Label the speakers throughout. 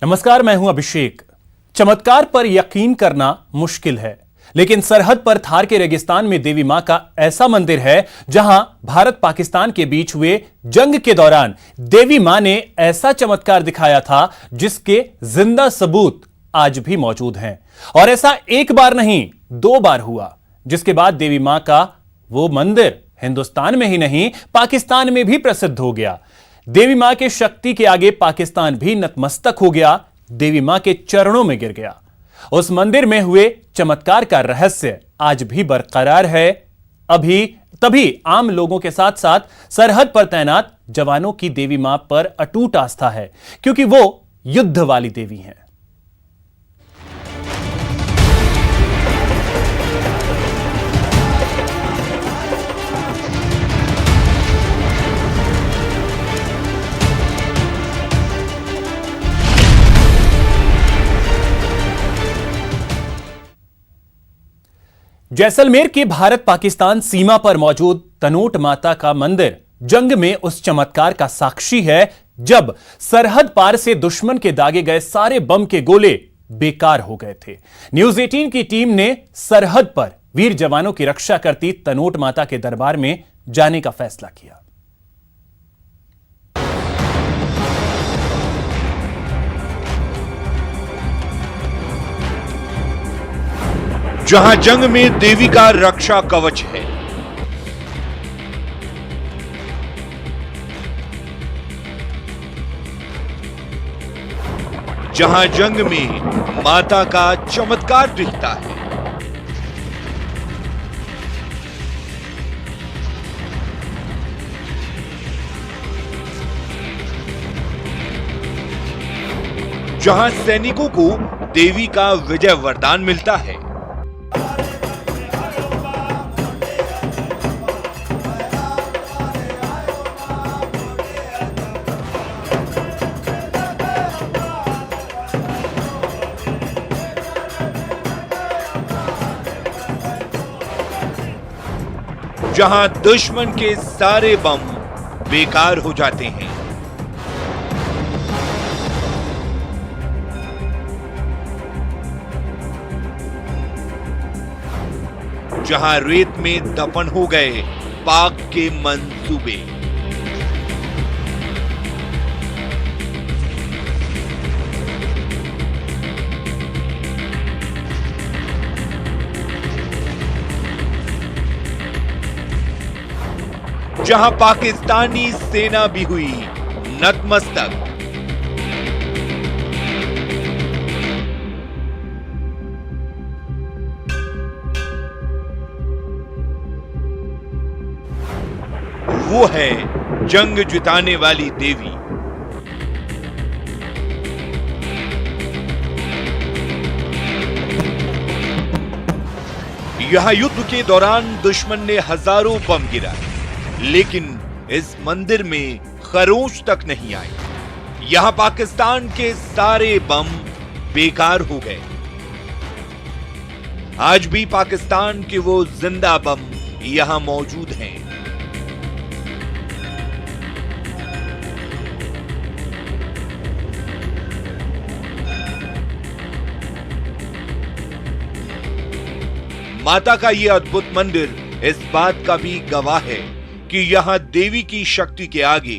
Speaker 1: नमस्कार, मैं हूं अभिषेक। चमत्कार पर यकीन करना मुश्किल है, लेकिन सरहद पर थार के रेगिस्तान में देवी मां का ऐसा मंदिर है जहां भारत पाकिस्तान के बीच हुए जंग के दौरान देवी मां ने ऐसा चमत्कार दिखाया था जिसके जिंदा सबूत आज भी मौजूद हैं। और ऐसा एक बार नहीं, 2 बार हुआ, जिसके बाद देवी मां का वो मंदिर हिंदुस्तान में ही नहीं पाकिस्तान में भी प्रसिद्ध हो गया। देवी मां के शक्ति के आगे पाकिस्तान भी नतमस्तक हो गया, देवी मां के चरणों में गिर गया। उस मंदिर में हुए चमत्कार का रहस्य आज भी बरकरार है। तभी आम लोगों के साथ साथ सरहद पर तैनात जवानों की देवी मां पर अटूट आस्था है, क्योंकि वो युद्ध वाली देवी हैं। जैसलमेर के भारत पाकिस्तान सीमा पर मौजूद तनोट माता का मंदिर जंग में उस चमत्कार का साक्षी है जब सरहद पार से दुश्मन के दागे गए सारे बम के गोले बेकार हो गए थे। न्यूज 18 की टीम ने सरहद पर वीर जवानों की रक्षा करती तनोट माता के दरबार में जाने का फैसला किया।
Speaker 2: जहां जंग में देवी का रक्षा कवच है, जहां जंग में माता का चमत्कार दिखता है, जहां सैनिकों को देवी का विजय वरदान मिलता है, जहां दुश्मन के सारे बम बेकार हो जाते हैं, जहां रेत में दफन हो गए पाक के मंसूबे, जहां पाकिस्तानी सेना भी हुई नतमस्तक, वो है जंग जिताने वाली देवी। यहां युद्ध के दौरान दुश्मन ने हजारों बम गिराए, लेकिन इस मंदिर में खरोंच तक नहीं आई। यहां पाकिस्तान के सारे बम बेकार हो गए। आज भी पाकिस्तान के वो जिंदा बम यहां मौजूद हैं। माता का यह अद्भुत मंदिर इस बात का भी गवाह है कि यहां देवी की शक्ति के आगे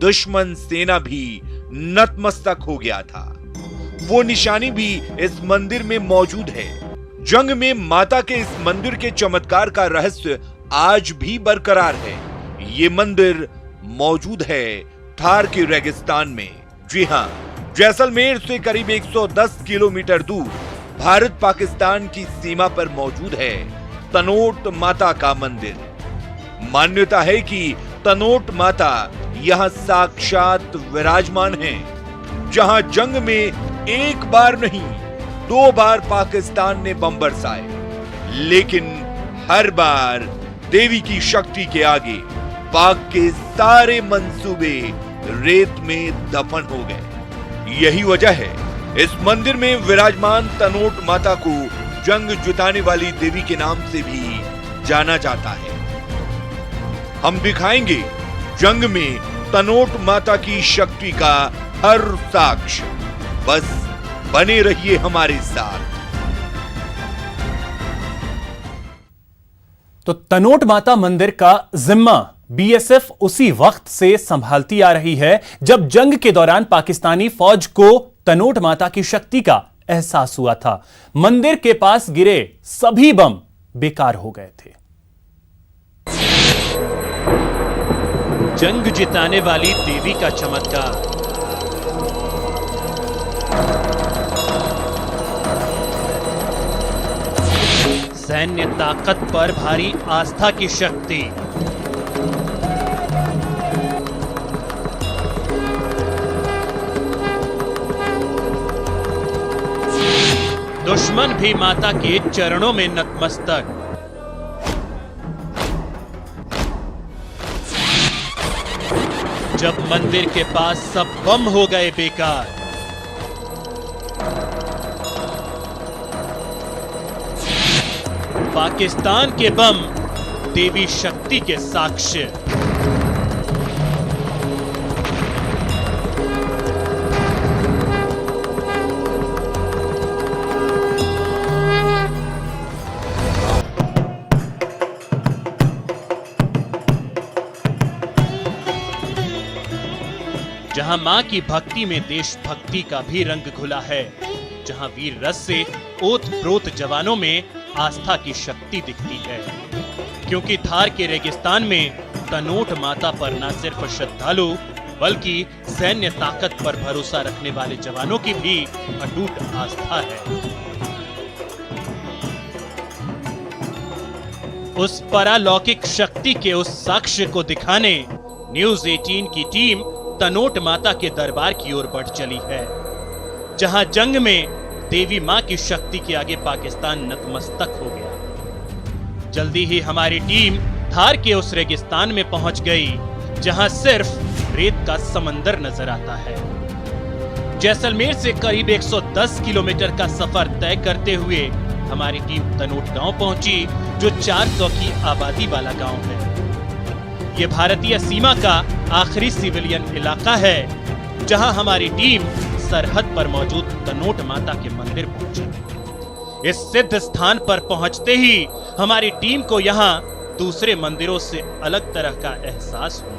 Speaker 2: दुश्मन सेना भी नतमस्तक हो गया था। वो निशानी भी इस मंदिर में मौजूद है। जंग में माता के इस मंदिर के चमत्कार का रहस्य आज भी बरकरार है। ये मंदिर मौजूद है थार के रेगिस्तान में। जी हां, जैसलमेर से करीब 110 किलोमीटर दूर भारत पाकिस्तान की सीमा पर मौजूद है तनोट माता का मंदिर। मान्यता है कि तनोट माता यहां साक्षात विराजमान हैं, जहां जंग में एक बार नहीं 2 बार पाकिस्तान ने बम बरसाए, लेकिन हर बार देवी की शक्ति के आगे पाक के सारे मंसूबे रेत में दफन हो गए। यही वजह है इस मंदिर में विराजमान तनोट माता को जंग जिताने वाली देवी के नाम से भी जाना जाता है। हम दिखाएंगे जंग में तनोट माता की शक्ति का हर साक्ष्य। बस बने रहिए हमारे साथ।
Speaker 1: तो तनोट माता मंदिर का जिम्मा बीएसएफ उसी वक्त से संभालती आ रही है जब जंग के दौरान पाकिस्तानी फौज को तनोट माता की शक्ति का एहसास हुआ था। मंदिर के पास गिरे सभी बम बेकार हो गए थे।
Speaker 3: जंग जिताने वाली देवी का चमत्कार। सैन्य ताकत पर भारी आस्था की शक्ति। दुश्मन भी माता के चरणों में नतमस्तक। जब मंदिर के पास सब बम हो गए बेकार, पाकिस्तान के बम देवी शक्ति के साक्ष्य। जहां मां की भक्ति में देशभक्ति का भी रंग घुला है, जहां वीर रस से ओत-प्रोत जवानों में आस्था की शक्ति दिखती है, क्योंकि थार के रेगिस्तान में तनोट माता पर न सिर्फ श्रद्धालु बल्कि सैन्य ताकत पर भरोसा रखने वाले जवानों की भी अटूट आस्था है। उस परालौकिक शक्ति के उस साक्ष्य को दिखाने न्यूज 18 की टीम तनोट माता के दरबार की ओर बढ़ चली है, जहां जंग में देवी मां की शक्ति के आगे पाकिस्तान नतमस्तक हो गया। जल्दी ही हमारी टीम थार के उस रेगिस्तान में पहुंच गई, जहां सिर्फ रेत का समंदर नजर आता है। जैसलमेर से करीब 110 किलोमीटर का सफर तय करते हुए हमारी टीम तनोट गांव पहुंची, जो 400 की आबादी वाला गांव है। यह भारतीय सीमा का आखिरी सिविलियन इलाका है, जहां हमारी टीम सरहद पर मौजूद तनोट माता के मंदिर पहुंची। इस सिद्ध स्थान पर पहुंचते ही हमारी टीम को यहां दूसरे मंदिरों से अलग तरह का एहसास हुआ।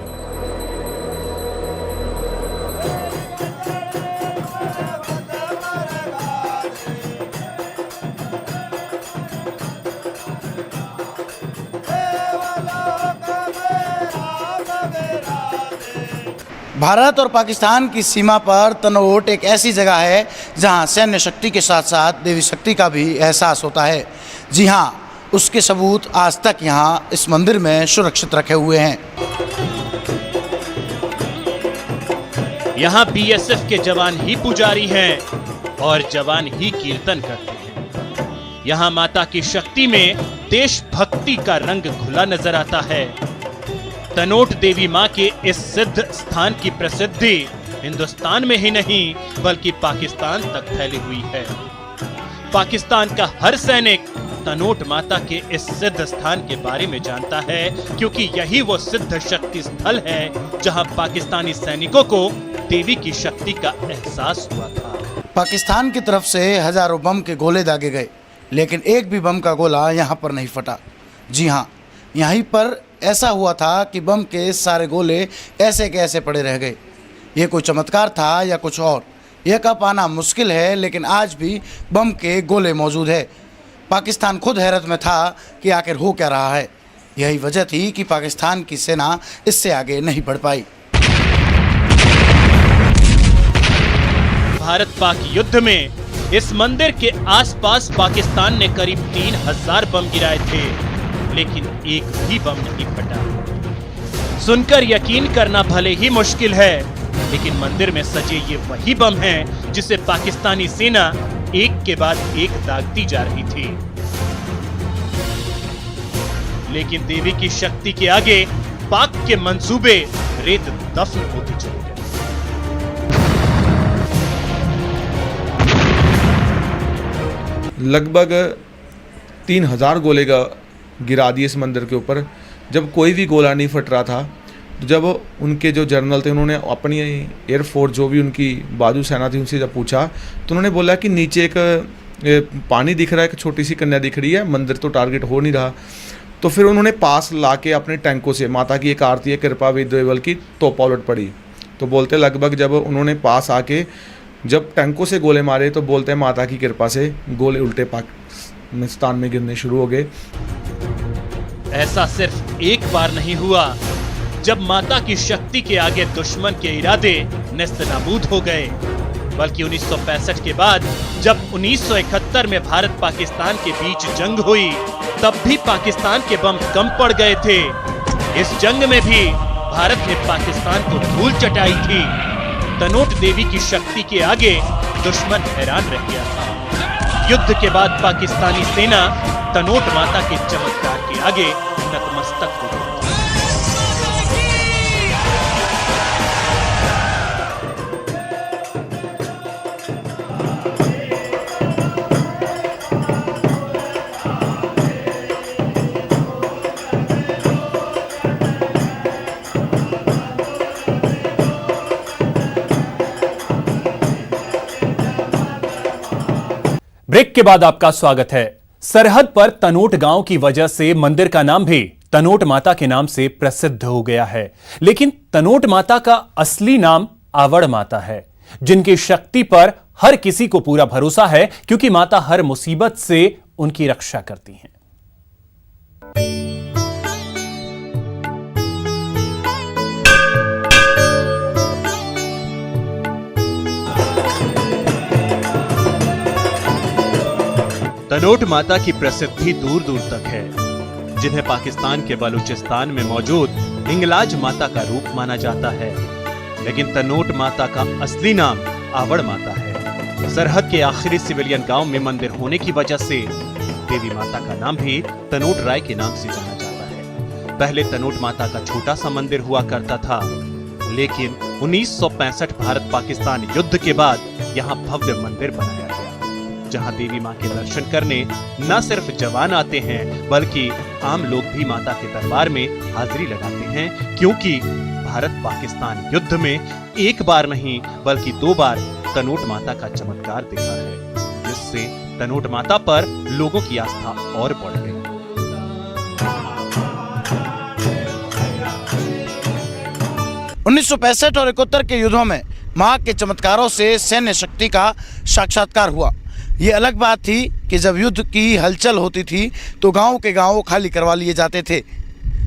Speaker 4: भारत और पाकिस्तान की सीमा पर तनोट एक ऐसी जगह है जहां सैन्य शक्ति के साथ साथ देवी शक्ति का भी एहसास होता है। जी हां, उसके सबूत आज तक यहां इस मंदिर में सुरक्षित रखे हुए हैं।
Speaker 3: यहां बीएसएफ के जवान ही पुजारी हैं और जवान ही कीर्तन करते हैं। यहां माता की शक्ति में देशभक्ति का रंग घुला नजर आता है। तनोट देवी मां के इस सिद्ध स्थान की प्रसिद्धि हिंदुस्तान में ही नहीं बल्कि पाकिस्तान तक फैली हुई है। पाकिस्तान का हर सैनिक तनोट माता के इस सिद्ध स्थान के बारे में जानता है, क्योंकि यही वो सिद्ध शक्ति स्थल है जहां पाकिस्तानी सैनिकों को देवी की शक्ति का एहसास हुआ था।
Speaker 4: पाकिस्तान की तरफ से हजारों बम के गोले दागे गए, लेकिन एक भी बम का गोला यहाँ पर नहीं फटा। जी हाँ, यहीं पर ऐसा हुआ था कि बम के सारे गोले ऐसे के ऐसे पड़े रह गए। ये कोई चमत्कार था या कुछ और, यह कह पाना मुश्किल है, लेकिन आज भी बम के गोले मौजूद है। पाकिस्तान खुद हैरत में था कि आखिर हो क्या रहा है। यही वजह थी कि पाकिस्तान की सेना इससे आगे नहीं बढ़ पाई।
Speaker 3: भारत पाक युद्ध में इस मंदिर के आसपास पाकिस्तान ने करीब 3000 बम गिराए थे, लेकिन एक भी बम नहीं फटा। सुनकर यकीन करना भले ही मुश्किल है, लेकिन मंदिर में सजे ये वही बम हैं जिसे पाकिस्तानी सेना एक के बाद एक दागती जा रही थी। लेकिन देवी की शक्ति के आगे पाक के मंसूबे रेत दफन होते चले गए।
Speaker 5: लगभग 3000 गोले का गिरा दिए इस मंदिर के ऊपर। जब कोई भी गोला नहीं फट रहा था तो जब उनके जो जनरल थे उन्होंने अपनी एयरफोर्स जो भी उनकी बाजू सेना थी उनसे जब पूछा तो उन्होंने बोला कि नीचे एक पानी दिख रहा है, एक छोटी सी कन्या दिख रही है, मंदिर तो टारगेट हो नहीं रहा। तो फिर उन्होंने पास ला के अपने टैंकों से माता की एक आरती है कृपा विद्वेबल की तोपा उलट पड़ी। तो बोलते लगभग जब उन्होंने पास आके जब टैंकों से गोले मारे तो बोलते हैं माता की कृपा से गोले उल्टे पाकिस्तान में गिरने शुरू हो गए।
Speaker 3: ऐसा सिर्फ एक बार नहीं हुआ जब माता की शक्ति के आगे दुश्मन के इरादे नेस्तनाबूद हो गए, बल्कि 1965 के बाद जब 1971 में भारत पाकिस्तान के बीच जंग हुई तब भी पाकिस्तान के बम कम पड़ गए थे। इस जंग में भी भारत ने पाकिस्तान को धूल चटाई थी। तनोट देवी की शक्ति के आगे दुश्मन हैरान रह गया था। युद्ध के बाद पाकिस्तानी सेना तनोट माता के चमत्कार के आगे नतमस्तक हो गई।
Speaker 1: ब्रेक के बाद आपका स्वागत है। सरहद पर तनोट गांव की वजह से मंदिर का नाम भी तनोट माता के नाम से प्रसिद्ध हो गया है, लेकिन तनोट माता का असली नाम आवड़ माता है, जिनकी शक्ति पर हर किसी को पूरा भरोसा है क्योंकि माता हर मुसीबत से उनकी रक्षा करती हैं।
Speaker 3: तनोट माता की प्रसिद्धि दूर दूर तक है, जिन्हें पाकिस्तान के बलूचिस्तान में मौजूद हिंगलाज माता का रूप माना जाता है, लेकिन तनोट माता का असली नाम आवड़ माता है। सरहद के आखिरी सिविलियन गांव में मंदिर होने की वजह से देवी माता का नाम भी तनोट राय के नाम से जाना जाता है। पहले तनोट माता का छोटा सा मंदिर हुआ करता था, लेकिन 1965 भारत पाकिस्तान युद्ध के बाद यहाँ भव्य मंदिर बनाया गया, जहां देवी मां के दर्शन करने न सिर्फ जवान आते हैं बल्कि आम लोग भी माता के दरबार में हाजिरी लगाते हैं, क्योंकि भारत पाकिस्तान युद्ध में एक बार नहीं बल्कि 2 बार तनोट माता का चमत्कार देखा है, जिससे तनोट माता पर लोगों की आस्था और बढ़ गई।
Speaker 4: उन्नीस और 71 के युद्धों में मां के चमत्कारों से सैन्य शक्ति का साक्षात्कार हुआ। ये अलग बात थी कि जब युद्ध की हलचल होती थी तो गांव के गांव खाली करवा लिए जाते थे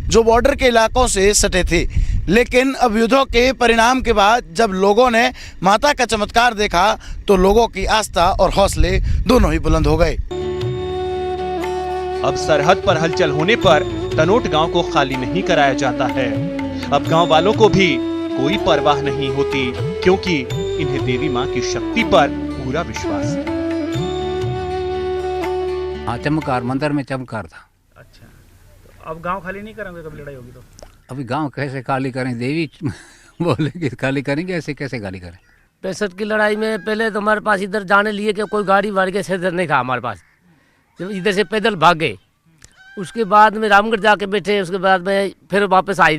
Speaker 4: जो बॉर्डर के इलाकों से सटे थे, लेकिन अब युद्धों के परिणाम के बाद जब लोगों ने माता का चमत्कार देखा तो लोगों की आस्था और हौसले दोनों ही बुलंद हो गए।
Speaker 3: अब सरहद पर हलचल होने पर तनोट गांव को खाली नहीं कराया जाता है। अब गांव वालों को भी कोई परवाह नहीं होती, क्योंकि इन्हें देवी मां की शक्ति पर पूरा विश्वास है।
Speaker 6: हाँ, चमत्कार मंदिर में चमत्कार था।
Speaker 7: अच्छा, तो अब गांव खाली नहीं करेंगे कभी लड़ाई होगी तो?
Speaker 6: अभी गांव कैसे खाली करें, देवी बोले कि खाली करेंगे, ऐसे कैसे खाली करें?
Speaker 8: 65 की लड़ाई में पहले तो हमारे पास इधर जाने लिए कि कोई गाड़ी वाड़ी के इधर नहीं था हमारे पास, जब इधर से पैदल भाग गए। उसके बाद में रामगढ़ जाके बैठे, उसके बाद में फिर वापस आए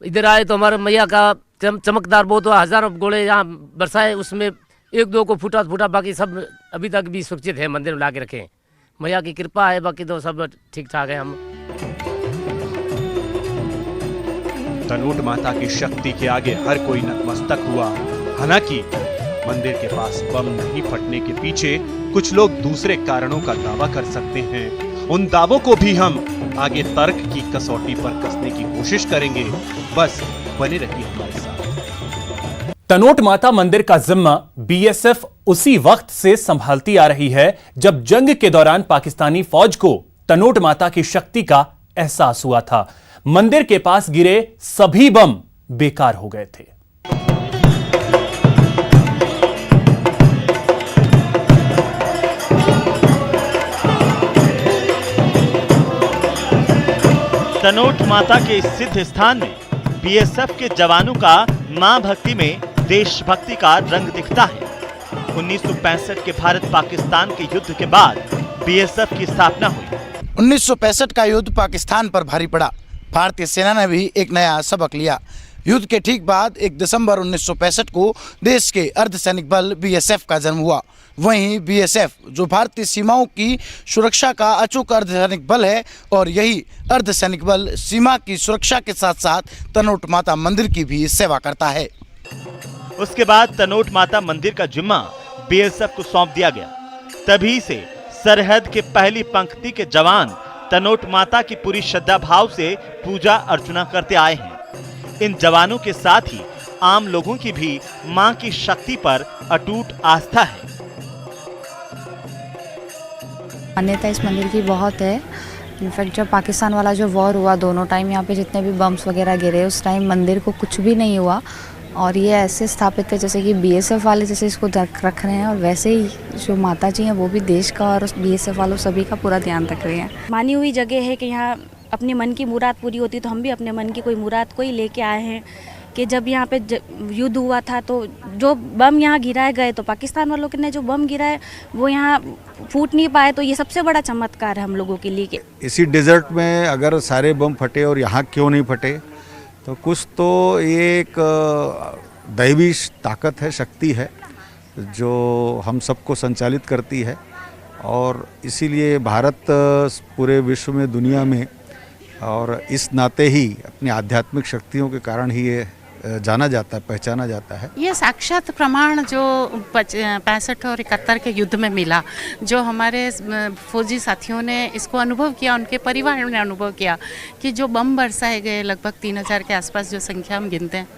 Speaker 8: इधर आए तो हमारे मैया का चमकदार बहुत हुआ। हज़ारों गोले यहाँ बरसाए, उसमें 1-2 को फूटा, बाकी सब अभी तक भी सुरक्षित है, मंदिर में ला के रखे हैं। मैया की कृपा है, बाकी तो सब ठीक ठाक है। हम
Speaker 3: तनोट माता की शक्ति के आगे हर कोई नतमस्तक हुआ। हालांकि मंदिर के पास बम नहीं फटने के पीछे कुछ लोग दूसरे कारणों का दावा कर सकते हैं। उन दावों को भी हम आगे तर्क की कसौटी पर कसने की कोशिश करेंगे। बस बने रहिए हमारे साथ।
Speaker 1: तनोट माता मंदिर का जिम्मा बीएसएफ उसी वक्त से संभालती आ रही है जब जंग के दौरान पाकिस्तानी फौज को तनोट माता की शक्ति का एहसास हुआ था। मंदिर के पास गिरे सभी बम बेकार हो गए थे।
Speaker 9: तनोट माता के इस सिद्ध स्थान में बीएसएफ के जवानों का मां भक्ति में देशभक्ति का रंग दिखता है। 1965 के भारत पाकिस्तान के युद्ध के बाद बीएसएफ की स्थापना हुई।
Speaker 4: 1965 का युद्ध पाकिस्तान पर भारी पड़ा। भारतीय सेना ने भी एक नया सबक लिया। युद्ध के ठीक बाद 1 दिसंबर 1965 को देश के अर्धसैनिक बल बीएसएफ का जन्म हुआ। वहीं बीएसएफ जो भारतीय सीमाओं की सुरक्षा का अचूक अर्धसैनिक बल है और यही अर्धसैनिक बल सीमा की सुरक्षा के साथ साथ तनोट माता मंदिर की भी सेवा करता है।
Speaker 9: उसके बाद तनोट माता मंदिर का जिम्मा बीएसएफ को सौंप दिया गया। तभी से सरहद के पहली पंक्ति के जवान तनोट माता की पूरी श्रद्धा भाव से पूजा अर्चना करते आए हैं। इन जवानों के साथ ही आम लोगों की भी मां की शक्ति पर अटूट आस्था है।
Speaker 10: मान्यता इस मंदिर की बहुत है। इनफैक्ट जब पाकिस्तान वाला जो वॉर हुआ, दोनों टाइम यहाँ पे जितने भी बम्स वगैरह गिरे, उस टाइम मंदिर को कुछ भी नहीं हुआ और ये ऐसे स्थापित है जैसे कि बीएसएफ वाले जैसे इसको रख रहे हैं, और वैसे ही जो माता जी हैं वो भी देश का और बीएसएफ वालों सभी का पूरा ध्यान रख रहे हैं।
Speaker 11: मानी हुई जगह है कि यहाँ अपने मन की मुराद पूरी होती, तो हम भी अपने मन की कोई मुराद को ही लेके आए हैं कि जब यहाँ पे युद्ध हुआ था तो जो बम यहाँ गिराए गए, तो पाकिस्तान वालों ने जो बम गिराए वो यहाँ फूट नहीं पाए, तो ये सबसे बड़ा चमत्कार है हम लोगों के लिए।
Speaker 12: इसी डेजर्ट में अगर सारे बम फटे और यहाँ क्यों नहीं फटे, तो कुछ तो ये एक दैवी ताकत है, शक्ति है जो हम सबको संचालित करती है। और इसीलिए भारत पूरे विश्व में, दुनिया में, और इस नाते ही अपनी आध्यात्मिक शक्तियों के कारण ही ये जाना जाता है, पहचाना जाता है।
Speaker 13: ये साक्षात प्रमाण जो 65 और 71 के युद्ध में मिला, जो हमारे फौजी साथियों ने इसको अनुभव किया, उनके परिवार ने अनुभव किया कि जो बम बरसाए गए, लगभग 3000 के आसपास जो संख्या हम गिनते हैं,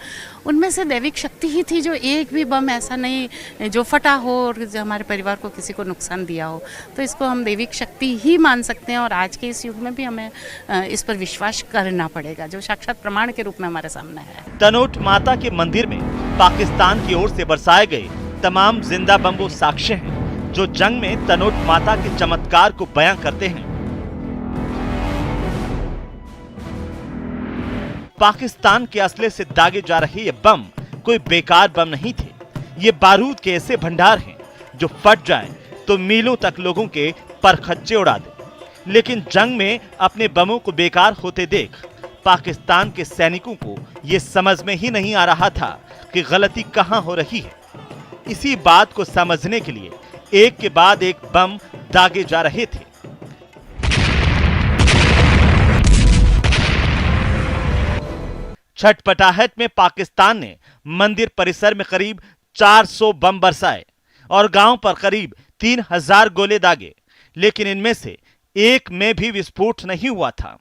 Speaker 13: उनमें से दैविक शक्ति ही थी। जो एक भी बम ऐसा नहीं जो फटा हो और जो हमारे परिवार को किसी को नुकसान दिया हो, तो इसको हम दैविक शक्ति ही मान सकते हैं। और आज के इस युग में भी हमें इस पर विश्वास करना पड़ेगा, जो साक्षात प्रमाण के रूप में हमारे सामने है।
Speaker 9: तनोट माता के मंदिर में पाकिस्तान की ओर से बरसाए गए तमाम जिंदा बम वो साक्ष्य हैं जो जंग में तनोट माता के चमत्कार को बयां करते हैं। पाकिस्तान के असले से दागे जा रहे ये बम कोई बेकार बम नहीं थे। ये बारूद के ऐसे भंडार हैं जो फट जाएं तो मीलों तक लोगों के परखच्चे उड़ा दे। लेकिन जंग में अपने बमों को बेकार होते देख पाकिस्तान के सैनिकों को ये समझ में ही नहीं आ रहा था कि गलती कहां हो रही है। इसी बात को समझने के लिए एक के बाद एक बम दागे जा रहे थे। छटपटाहट में पाकिस्तान ने मंदिर परिसर में करीब 400 बम बरसाए और गांव पर करीब 3000 गोले दागे, लेकिन इनमें से एक में भी विस्फोट नहीं हुआ था।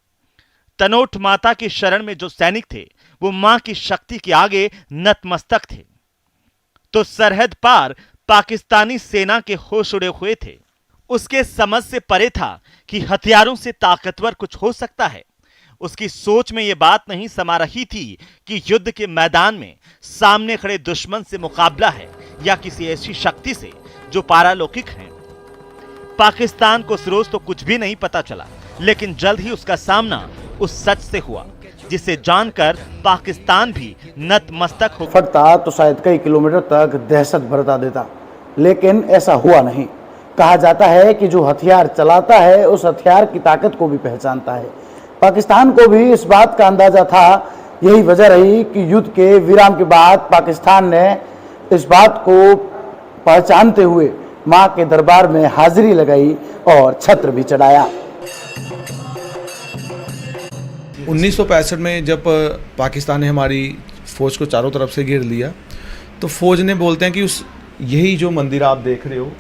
Speaker 9: तनोट माता की शरण में जो सैनिक थे वो मां की शक्ति के आगे नतमस्तक थे। तो सरहद पार पाकिस्तानी सेना के होश उड़े हुए थे। उसके समझ से परे था कि हथियारों से ताकतवर कुछ हो सकता है। उसकी सोच में यह बात नहीं समा रही थी कि युद्ध के मैदान में सामने खड़े दुश्मन से मुकाबला है या किसी ऐसी शक्ति से जो पारालौकिक है। पाकिस्तान को उस रोज तो कुछ भी नहीं पता चला, लेकिन जल्द ही उसका सामना उस सच से हुआ जिसे जानकर पाकिस्तान भी नतमस्तक हो।
Speaker 4: फटता तो शायद कई किलोमीटर तक दहशत बरता देता, लेकिन ऐसा हुआ नहीं। कहा जाता है कि जो हथियार चलाता है उस हथियार की ताकत को भी पहचानता है। पाकिस्तान को भी इस बात का अंदाजा था। यही वजह रही कि युद्ध के विराम के बाद पाकिस्तान ने इस बात को पहचानते हुए मां के दरबार में हाजिरी लगाई और छत्र भी चढ़ाया।
Speaker 5: 1965 में जब पाकिस्तान ने हमारी फ़ौज को चारों तरफ से घेर लिया, तो फ़ौज ने बोलते हैं कि उस यही जो मंदिर आप देख रहे हो,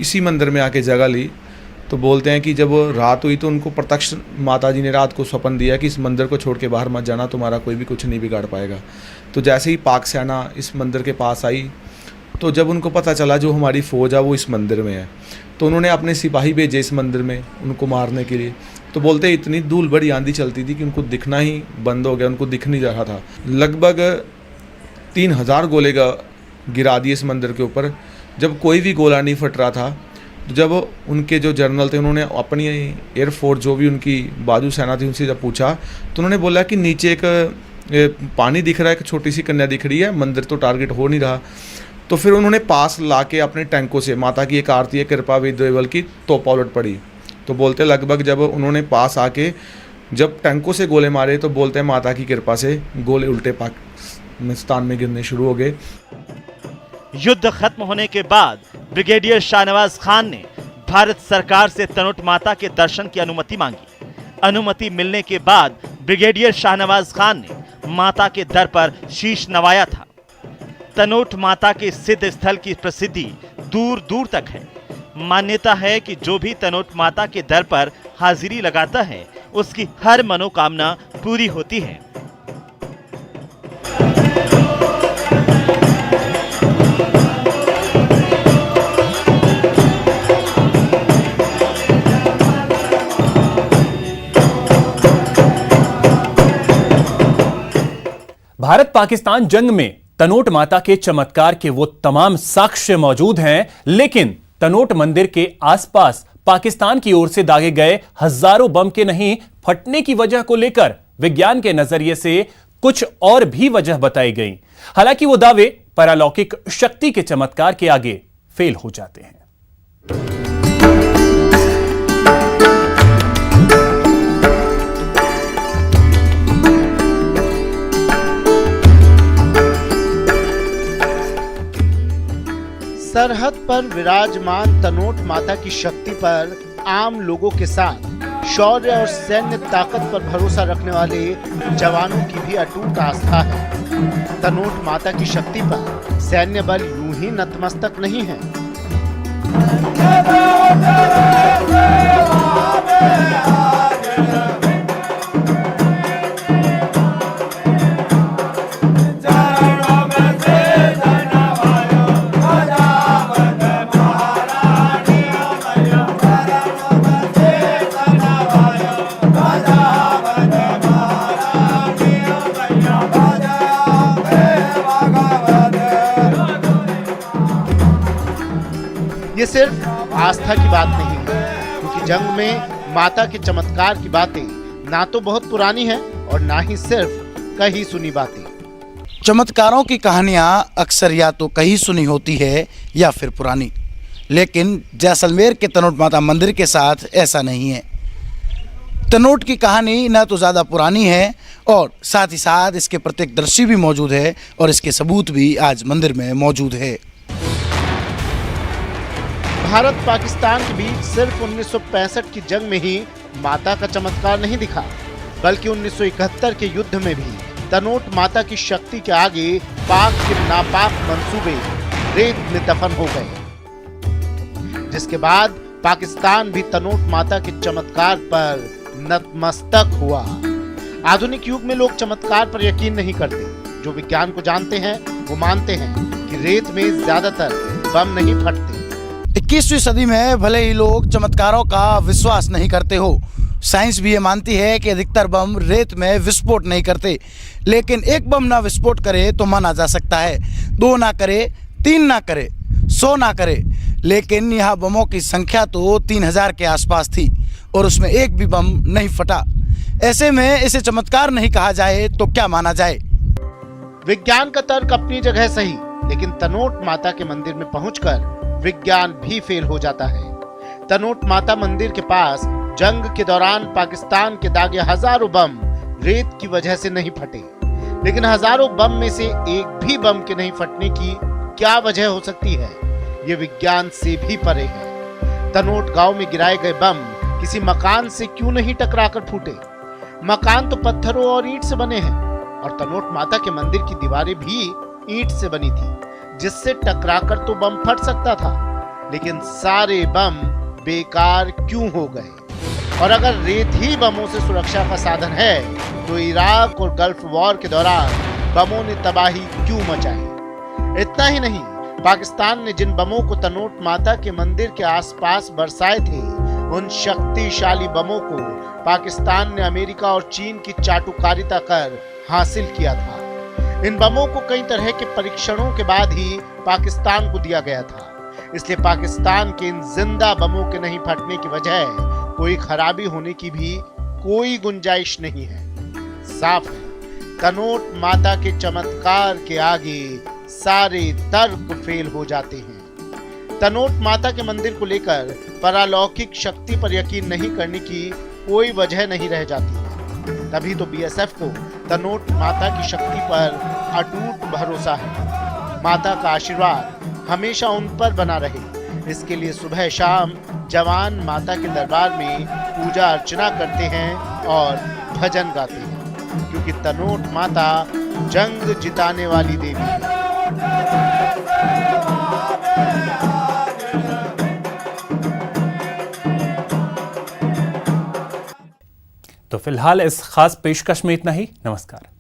Speaker 5: इसी मंदिर में आके जगह ली। तो बोलते हैं कि जब रात हुई तो उनको प्रत्यक्ष माता जी ने रात को स्वप्न दिया कि इस मंदिर को छोड़ के बाहर मत जाना, तुम्हारा कोई भी कुछ नहीं बिगाड़ पाएगा। तो जैसे ही पाक सेना इस मंदिर के पास आई, तो जब उनको पता चला जो हमारी फ़ौज है वो इस मंदिर में है, तो उन्होंने अपने सिपाही भेजे इस मंदिर में उनको मारने के लिए। तो बोलते इतनी धूल बड़ी आंधी चलती थी कि उनको दिखना ही बंद हो गया, उनको दिख नहीं रहा था। लगभग 3000 गोले गिरा दिए इस मंदिर के ऊपर। जब कोई भी गोला नहीं फट रहा था, तो जब उनके जो जनरल थे उन्होंने अपनी एयरफोर्स जो भी उनकी बाजू सेना थी उनसे जब पूछा, तो उन्होंने बोला कि नीचे एक पानी दिख रहा है, एक छोटी सी कन्या दिख रही है, मंदिर तो टारगेट हो नहीं रहा। तो फिर उन्होंने पास लाके अपने टैंकों से माता की एक आरती है कृपा विद्वेवल की, तो पलट पड़ी। तो बोलते लगभग जब उन्होंने पास आके जब टैंकों से गोले मारे तो बोलते हैं माता की कृपा से गोले उल्टे पाकिस्तान में गिरने शुरू हो गए।
Speaker 9: युद्ध खत्म होने के बाद ब्रिगेडियर शाहनवाज खान ने भारत सरकार से तनोट माता के दर्शन की अनुमति मांगी। अनुमति मिलने के बाद ब्रिगेडियर शाहनवाज खान ने माता के दर पर शीश नवाया था। तनोट माता के सिद्ध स्थल की प्रसिद्धि दूर दूर तक है। मान्यता है कि जो भी तनोट माता के दर पर हाजिरी लगाता है उसकी हर मनोकामना पूरी होती है।
Speaker 1: भारत पाकिस्तान जंग में तनोट माता के चमत्कार के वो तमाम साक्ष्य मौजूद हैं, लेकिन तनोट मंदिर के आसपास पाकिस्तान की ओर से दागे गए हजारों बम के नहीं फटने की वजह को लेकर विज्ञान के नजरिए से कुछ और भी वजह बताई गई। हालांकि वो दावे पारलौकिक शक्ति के चमत्कार के आगे फेल हो जाते हैं।
Speaker 14: सरहद पर विराजमान तनोट माता की शक्ति पर आम लोगों के साथ शौर्य और सैन्य ताकत पर भरोसा रखने वाले जवानों की भी अटूट आस्था है। तनोट माता की शक्ति पर सैन्य बल यूं ही नतमस्तक नहीं है। ये सिर्फ आस्था की बात नहीं है, क्योंकि जंग में माता के चमत्कार की बातें ना तो बहुत पुरानी है और ना ही सिर्फ कही सुनी बातें।
Speaker 4: चमत्कारों की कहानियां अक्सर या तो कही सुनी होती है या फिर पुरानी, लेकिन जैसलमेर के तनोट माता मंदिर के साथ ऐसा नहीं है। तनोट की कहानी न तो ज़्यादा पुरानी है और साथ ही साथ इसके प्रत्यक्षदर्शी भी मौजूद है और इसके सबूत भी आज मंदिर में मौजूद है।
Speaker 14: भारत पाकिस्तान के बीच सिर्फ 1965 की जंग में ही माता का चमत्कार नहीं दिखा, बल्कि 1971 के युद्ध में भी तनोट माता की शक्ति के आगे पाक के नापाक मंसूबे रेत में दफन हो गए, जिसके बाद पाकिस्तान भी तनोट माता के चमत्कार पर नतमस्तक हुआ। आधुनिक युग में लोग चमत्कार पर यकीन नहीं करते। जो विज्ञान को जानते हैं वो मानते हैं कि रेत में ज्यादातर बम नहीं फटते।
Speaker 4: 21वीं सदी में भले ही लोग चमत्कारों का विश्वास नहीं करते हो, साइंस भी ये मानती है कि अधिकतर बम रेत में विस्फोट नहीं करते, लेकिन एक बम ना विस्फोट करे तो माना जा सकता है, 2 ना करे, 3 ना करे, 100 ना करे, लेकिन यहाँ बमों की संख्या तो 3000 के आसपास थी और उसमें एक भी बम नहीं फटा। ऐसे में इसे चमत्कार नहीं कहा जाए तो क्या माना जाए?
Speaker 14: विज्ञान का तर्क अपनी जगह सही, लेकिन तनोट माता के मंदिर में पहुंचकर विज्ञान भी फेल हो जाता है। तनोट माता मंदिर के पास जंग के दौरान पाकिस्तान के दागे हजारों बम रेत की वजह से नहीं फटे, लेकिन हजारों बम में से एक भी बम के नहीं फटने की क्या वजह हो सकती है, ये विज्ञान से भी परे है। तनोट गांव में गिराए गए बम किसी मकान से क्यों नहीं टकराकर फूटे? मकान तो पत्थरों और ईंट से बने हैं और तनोट माता के मंदिर की दीवारें भी ईंट से बनी थी, जिससे टकराकर तो बम फट सकता था, लेकिन सारे बम बेकार क्यों हो गए? और अगर रेत ही बमों से सुरक्षा का साधन है तो इराक और गल्फ वॉर के दौरान बमों ने तबाही क्यों मचाई? इतना ही नहीं, पाकिस्तान ने जिन बमों को तनोट माता के मंदिर के आसपास बरसाए थे, उन शक्तिशाली बमों को पाकिस्तान ने अमेरिका और चीन की चाटुकारिता कर हासिल किया था। इन बमों को कई तरह के परीक्षणों के बाद ही पाकिस्तान को दिया गया था, इसलिए पाकिस्तान के इन जिंदा बमों के नहीं फटने की वजह कोई खराबी होने की भी कोई गुंजाइश नहीं है। साफ है, तनोट माता के चमत्कार के आगे सारे तर्क फेल हो जाते हैं। तनोट माता के मंदिर को लेकर पारलौकिक शक्ति पर यकीन नहीं करने की कोई वजह नहीं रह जाती है। तभी तो बीएसएफ को तनोट माता की शक्ति पर अटूट भरोसा है। माता का आशीर्वाद हमेशा उन पर बना रहे, इसके लिए सुबह शाम जवान माता के दरबार में पूजा अर्चना करते हैं और भजन गाते हैं, क्योंकि तनोट माता जंग जिताने वाली देवी है।
Speaker 1: तो फिलहाल इस खास पेशकश में इतना ही। नमस्कार।